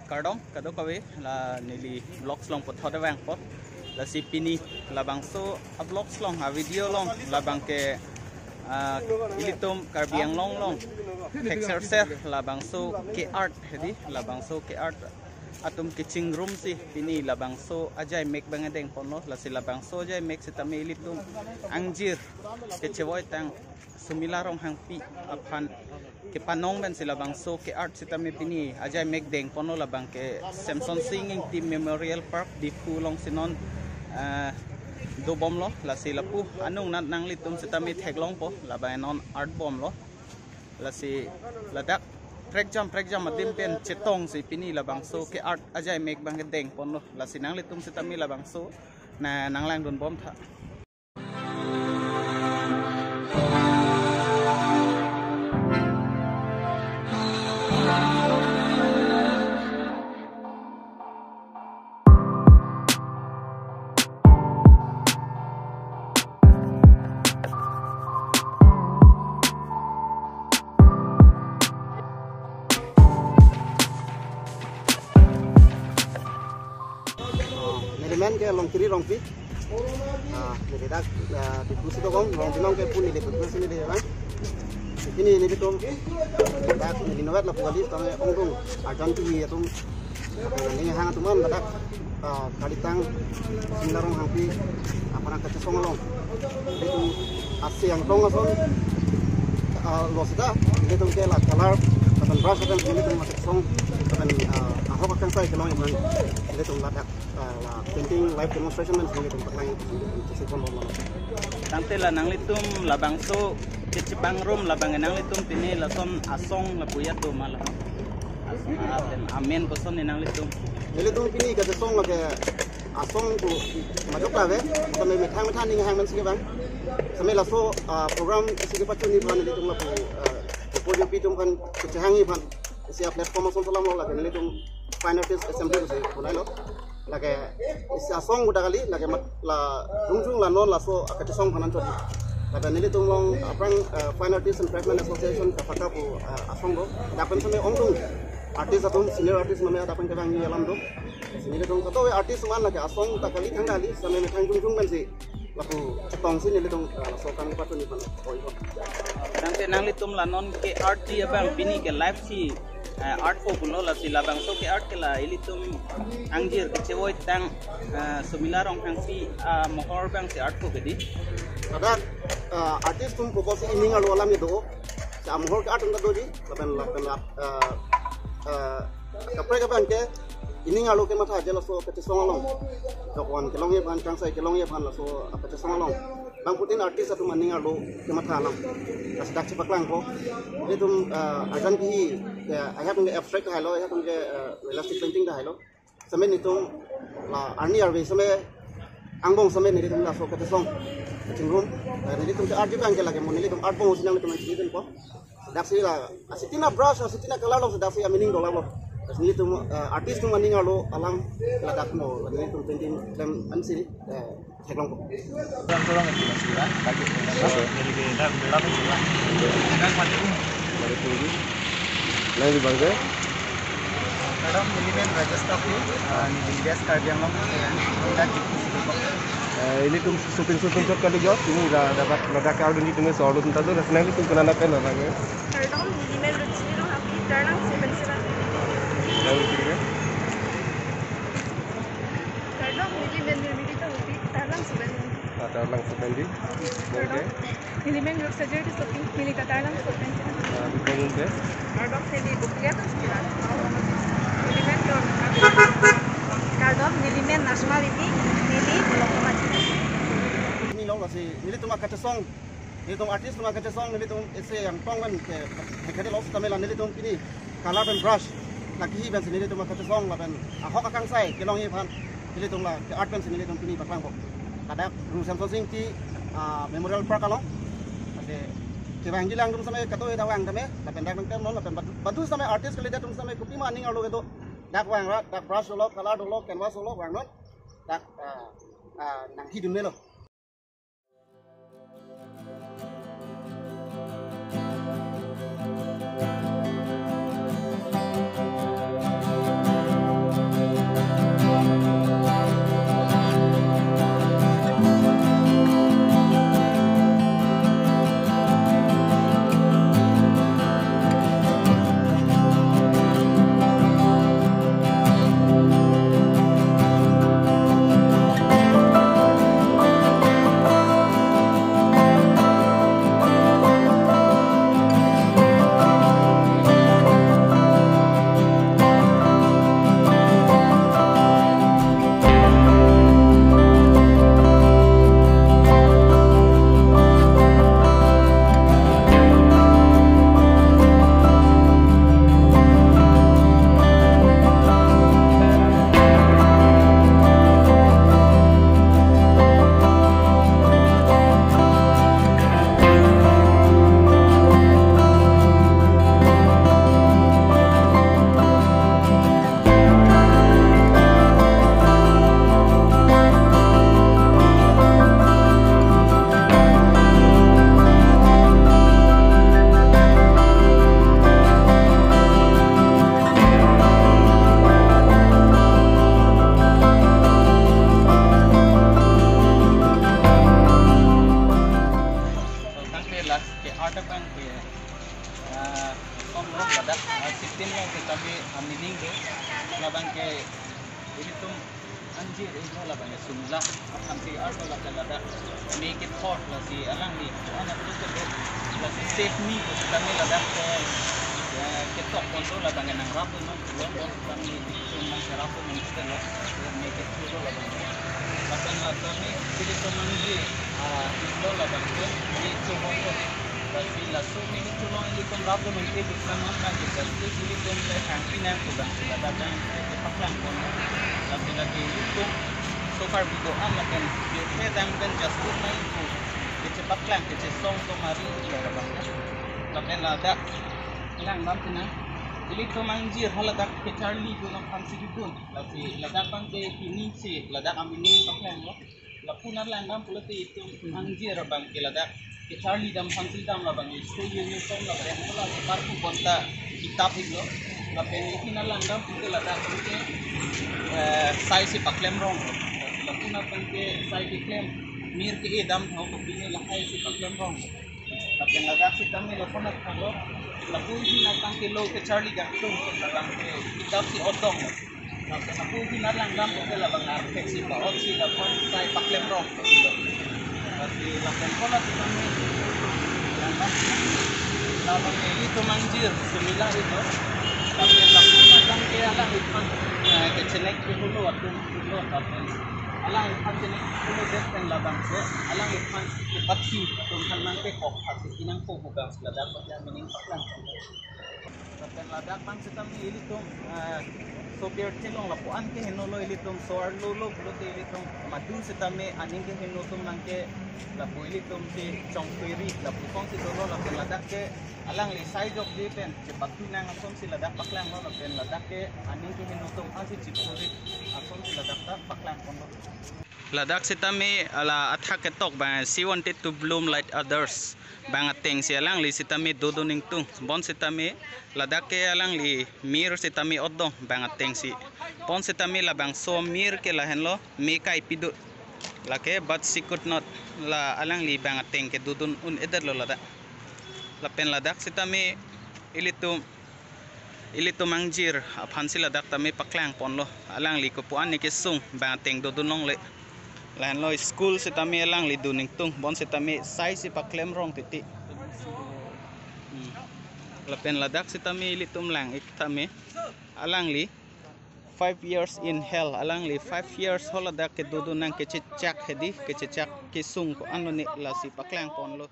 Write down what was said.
Cardong kado kawe la nili vlogs long pot hoda bang pot la si pini la bang so a vlogs long a video long la bang ke ilitum karbiang long texture ser la bang so ke art hedi la bang so ke art atum kitchen room si pini la bang so ajai make bang adeng pono la si la bang so ajai make sitame ilitum angjir ke chewoi tang sumilarong hang pi apan ke panong ben sila bang so ke art sitame pini ajai make deng pono la bang ke Samson Singing Team Memorial Park di Pulong Sinon do bom lo la sila pu anung nat nang litum sitame theglong po la bang non art bom lo la si ladak prek jam adim pen chetong si pini la bang so ke art ajai make bang deng pono la sinang litum sitame la bang so na nang lang don bom tha Elemen ke long kiri long pi, jadi dak di kursi tu kong long pinong ke pun ini kursi ini dia kan, ini betul, dak ini nawat lah pualis tangan ongdong, ajan tu ni atum, ini hang atuman dak kali tang sinarong hangpi apa nak kacau long, itu asyik yang tong ason, los dah, itu ke lah color, tapi brush kan ini tu masuk song, tapi ahok akan saya kelong iman, itu dak painting live demonstration man sini tempat lain sesekon rumah. Tante la nang litum labang so kecebang room labang nang litum pini lason asong lapuya tu malah. Amen koson nang litum. Litum pini kata song lagi asong tu majok lagi. Sampai metang ni hang man sini bang. Sampai laso program sini pacun ni pan litum lapu. Pojok pitum kan kecehangi pan. Siap platform asong salam lagi litum fine artist assembly tu saya lo. Lagi isi asong udah kali lagi la jung la non la so akati song kanan codi lagi nili tunglong apa Fine Artists and Craftsmen Association kapaka bu asong do dapat sampai ongdong artis atau senior artis namanya dapat kita ngi alam do sini tung kau artis mana lagi asong tak kali kan kali sampai metang jung kan si laku cetong sini nili tung la so kan patun ni pan nanti nang litum la non ke art dia bang pini ke live si art ko puno la sila bang so ke art ke la ilitum angjir ke cewoi tang sumilarong hang si mohor bang si art ko gedi ada artis tum proposi ini ngalu alam itu sa mohor ke art tum doji lapen kapre ke bang ke ini ngalu ke mata jela so ke songalong dokwan ke long ye ban kang sai ke long ye ban la so apa ke songalong bang putin artis atau maning ngalu ke mata alam as dak cepak lang ko itu ajan ki ya ayah punya abstract hai lo ayah punya realistic painting dah hai lo sampai ni tu la arni arwe sampai angbong sampai ni tu la so kata song cingrum ni tu art juga angkel lagi ni tu art bong usinang tu macam ni ko dak si la asitina brush asitina color lo dak si amining do la lo ni tu artis tu maning lo alam la dak mo ni tu painting dan ansi teklong ko orang itu sudah bagi jadi dah berapa sudah kan mati dari tu lagi bangga kadang milimen Rajasthan ni bias karbiang long dan ini tuh syuting shot kali jauh ini dah dapat ledak kau di tengah soal tu tadi rasanya itu kena nak kena lagi kadang milimen rajin lo happy kadang 77 kadang milimen tu kadang 7 atau langsung sependi milimen लोग सजेट शॉपिंग मिली का Tarang shopping bingung deh kadang tadi buktinya kan sekitar milimen lo kadang milimen nationality mili belum macam ini lo masih ini tuh makan song ini tuh artis tuh makan song ini tuh ese yang tong kan ke kade lo sudah melan ini tuh ini color and brush lagi hi ben sini tuh makan song lah ben ahok akan saya kelong ini pan ini tuh lah ke art ben sini tuh ini baklang kok ada Samson Singing Memorial Park kalau ada kebang jilang tuh sampai kata itu wang sampai lapen dak nang non lapen bantu sampai artis kali dia tuh sampai kopi maning kalau gitu dak wang dak brush lo color lo canvas lo wang non dak nang hidung lo पे लास्ट के art bank पे हम लोग लद्दाख सिस्टम में के तभी मीनिंग दे labang ke ini tuh anjir itu labang ya sunla akan si art lada make it hot lah si alang ni anak tu tu lah si safe ni kami lada ke top kontrol labang yang rapu non belum kami cuma rapu mungkin lah make it hot labang labang lada ni jadi tu manji itu labang tu ni cuma si lasu ni cuma ini tu rapu mungkin bisa makan kita jadi tu saya kami nak bukan lada dan paklang pun tapi lagi itu so far video akan dia dan just put main itu kita paklang kita song tu mari kita bang tapi lada lang nanti na jadi tu manjir haladak ke Charlie tu nak fancy gitu tapi lada bang ke ini si lada kami ni paklang lo lapuna lang nam pula itu manjir bang ke lada ke Charlie dam fancy dam lah bang itu ini song lah yang pula parku konta kitab itu tapi ini lang dam pula lada ke size si paklem rong lapuna bang ke size paklem mir ke edam ho ko bini lakai si paklem rong tapi lada si kami lapuna kalau lapuji na tang kilo ke Charlie gantung labang ke kitab si odong tapi lapuji na lang dam ke labang architect si baot si lapun size paklem rong tapi lapun ko na kami labang itu manjir sembilan itu tapi lapuna tang ke alang itu ke cenek dulu waktu dulu tapi alang ikan cenek dulu depan labang se alang ikan pati tungkan nanti kok hasil inang ko bukan ladak yang meningkat lang tapi ladak bang setam ini tuh sopir celong lapuan ke henolo ini tuh soar lolo blote ini tuh madu setame aning ke henotum nangke lapu ini tuh si chongpiri lapu kong si dolo lapu ladak ke alang li size of the pen cepat nang asom si ladak paklang lo lapen ladak ke aning ke henotum asi cipuri asom si ladak tak paklang kondo ladak setame ala athak ketok bang she wanted to bloom like others bang ateng si alang li setame dodoning tung bon setame ladak ke alang li mir setame odong bang ateng si pon setame la bang so mir ke la henlo me kai pidu lake but she could not la alang li bang ateng ke dodon un eder lo ladak lapen ladak setame ilito mangjir aphansi ladak tame paklang pon lo alang li ko puan ni ke sung bang ateng dodon long le lain lo school setame alang li duning tung bon setame size si paklem rong titi lapen ladak setame ilitum lang iktame alang li 5 years in hell alang li 5 years holadak ke dodon nang ke chak hedi ke chak ke sung ko ano ni la si paklang pon lo